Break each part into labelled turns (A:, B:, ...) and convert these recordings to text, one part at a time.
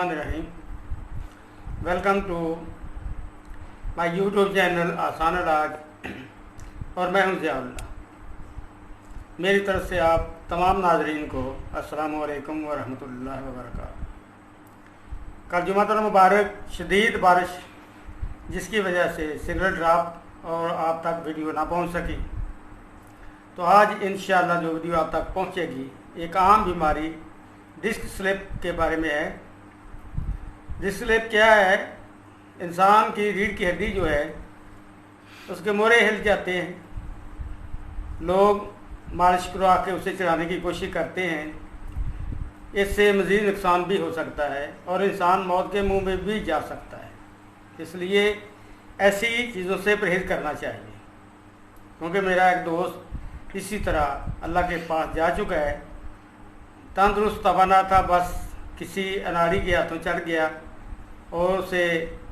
A: बिस्मिल्लाहिर्रहमानिर्रहीम। Welcome to my YouTube channel आसान इलाज और मैं हूं ज़ियाउल्लाह। मेरी तरफ से आप तमाम नाज़रीन को अस्सलामु अलैकुम व रहमतुल्लाहि व बरकातहू। कल जुमातुल मुबारक शदीद बारिश जिसकी वजह से सिग्नल ड्रॉप और आप तक वीडियो ना पहुंच सकी, तो आज इंशाअल्लाह जो वीडियो आप तक पहुंचेगी एक आम बीमारी डिस्क स्लिप के बारे में है। डिस्क स्लिप क्या है? इंसान की रीढ़ की हड्डी जो है उसके मोरे हिल जाते हैं, लोग मालिश करवा के उसे चढ़ाने की कोशिश करते हैं। इससे मज़ीद नुकसान भी हो सकता है और इंसान मौत के मुंह में भी जा सकता है। इसलिए ऐसी चीज़ों से परहेज़ करना चाहिए, क्योंकि मेरा एक दोस्त इसी तरह अल्लाह के पास जा चुका है। तंदुरुस्त तवाना था, बस किसी अनाड़ी के हाथों चढ़ गया और उसे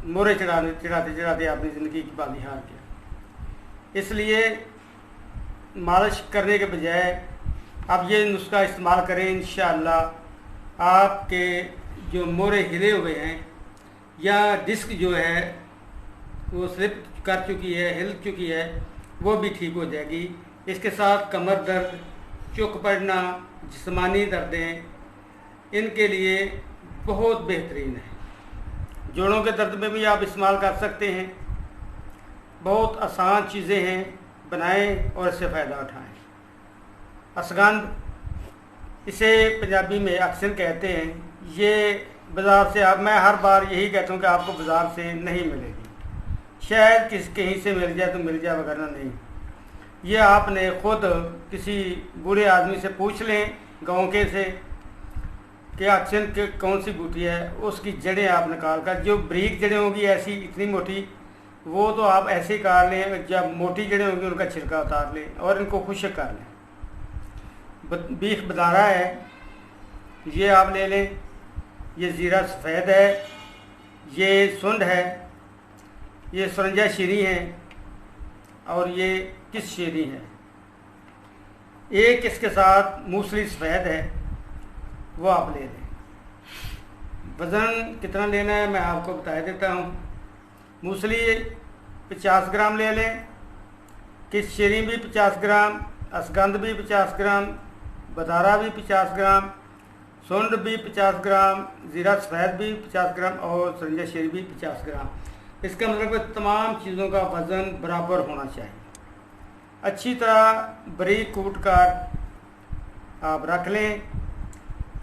A: मोरे चढ़ाते चढ़ाते अपनी ज़िंदगी की बाजी हार गया। इसलिए मालिश करने के बजाय आप ये नुस्खा इस्तेमाल करें। इंशाअल्लाह आपके जो मोरे हिले हुए हैं या डिस्क जो है वो स्लिप कर चुकी है, हिल चुकी है, वो भी ठीक हो जाएगी। इसके साथ कमर दर्द, चुक पड़ना, जिस्मानी दर्दें इनके लिए बहुत बेहतरीन है। जोड़ों के दर्द में भी आप इस्तेमाल कर सकते हैं। बहुत आसान चीज़ें हैं, बनाएं और इससे फ़ायदा उठाएं। अश्वगंध, इसे पंजाबी में अक्सर कहते हैं। ये बाज़ार से मैं हर बार यही कहता हूँ कि आपको बाज़ार से नहीं मिलेगी। शायद कहीं से मिल जाए तो मिल जाए, वगैरह नहीं। ये आपने ख़ुद किसी बूढ़े आदमी से पूछ लें गाँव के से कि अक्सर के कौन सी बूटी है, उसकी जड़ें आप निकाल कर, जो बारीक जड़ें होंगी ऐसी इतनी मोटी, वो तो आप ऐसे ही काट लें। जब मोटी जड़ें होंगी उनका छिलका उतार लें और इनको खुश्क कर लें। बीख बदारा है, ये आप ले लें। ये ज़ीरा सफ़ेद है, ये सुंड है, ये सरंजा शीरी है और ये किस शीरी है। एक इसके साथ मूसली सफ़ेद है, वो आप ले लें। वज़न कितना लेना है मैं आपको बता देता हूँ। मूसली 50 ग्राम ले लें, किस शीरी भी 50 ग्राम, अश्वगंध भी 50 ग्राम, बदारा भी 50 ग्राम, सुंड भी 50 ग्राम, ज़ीरा सफ़ेद भी 50 ग्राम और सरंजा शीरी भी 50 ग्राम। इसका मतलब है तमाम चीज़ों का वज़न बराबर होना चाहिए। अच्छी तरह बारीक कूट कर आप रख लें।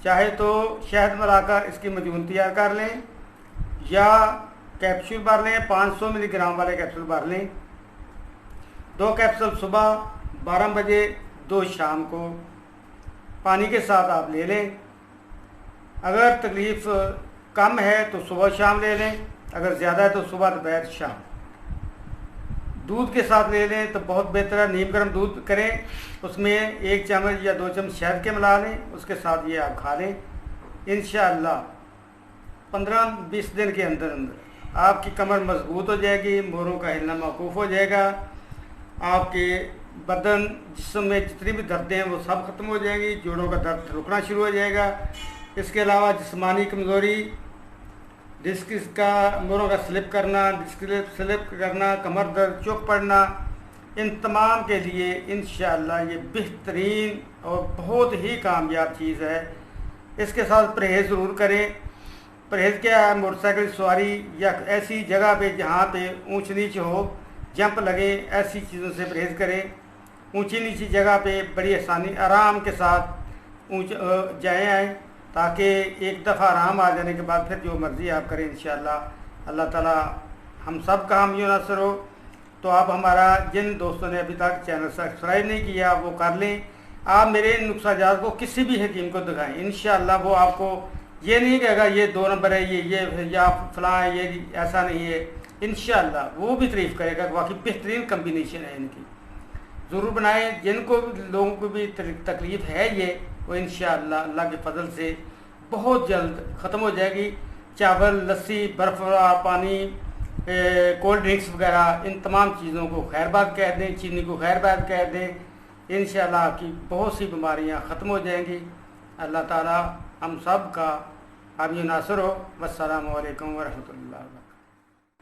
A: चाहे तो शहद मिलाकर इसकी मजून तैयार कर लें या कैप्सूल भर लें। 500 मिलीग्राम वाले कैप्सूल भर लें। 2 कैप्सूल सुबह 12 बजे, 2 शाम को पानी के साथ आप ले लें। अगर तकलीफ़ कम है तो सुबह शाम ले लें, अगर ज़्यादा है तो सुबह दोपहर शाम। दूध के साथ ले लें तो बहुत बेहतर है। नीम गर्म दूध करें, उसमें 1 चम्मच या 2 चम्मच शहद के मिला लें, उसके साथ ये आप खा लें। इंशाअल्लाह 15-20 दिन के अंदर अंदर आपकी कमर मजबूत हो जाएगी, मोरों का हिलना मौकूफ़ हो जाएगा, आपके बदन जिस्म में जितनी भी दर्दें हैं वो सब ख़त्म हो जाएंगी, जोड़ों का दर्द रुकना शुरू हो जाएगा। इसके अलावा जिस्मानी कमज़ोरी, डिस्क का मोरों का स्लिप करना, स्लिप करना, कमर दर्द, चौक पड़ना, इन तमाम के लिए इंशाअल्लाह ये बेहतरीन और बहुत ही कामयाब चीज़ है। इसके साथ परहेज़ ज़रूर करें। परहेज़ क्या है? मोटरसाइकिल सवारी या ऐसी जगह पे जहाँ पे ऊंच नीच हो, जंप लगे, ऐसी चीज़ों से परहेज़ करें। ऊंची नीची जगह पे बड़ी आसानी आराम के साथ जाएँ आएँ, ताकि एक दफ़ा आराम आ जाने के बाद फिर जो मर्ज़ी आप करें इंशाअल्लाह अल्लाह ताला हम सब का हामी नासर हो। तो आप हमारा, जिन दोस्तों ने अभी तक चैनल सब्सक्राइब नहीं किया वो कर लें। आप मेरे इन नुस्ख़ाजात को किसी भी हकीम को दिखाएं, इंशाअल्लाह वो आपको ये नहीं कहेगा ये 2 नंबर है, ये या फलां है, ये ऐसा नहीं है। इंशाअल्लाह वो भी तारीफ़ करेगा, बाकी बेहतरीन कम्बिनेशन है इनकी। ज़रूर बनाएं। जिनको लोगों को भी तकलीफ़ है ये, वो इंशाअल्लाह अल्लाह के फजल से बहुत जल्द ख़त्म हो जाएगी। चावल, लस्सी, बर्फ़ वाला पानी, कोल्ड ड्रिंक्स वगैरह, इन तमाम चीज़ों को खैरबाद कह दें, चीनी को खैरबाद कह दें। इंशाअल्लाह की बहुत सी बीमारियां ख़त्म हो जाएंगी। अल्लाह ताला हम सब का आप यूँ नासर हो। वस्सलामु अलैकुम वरहमतुल्लाह।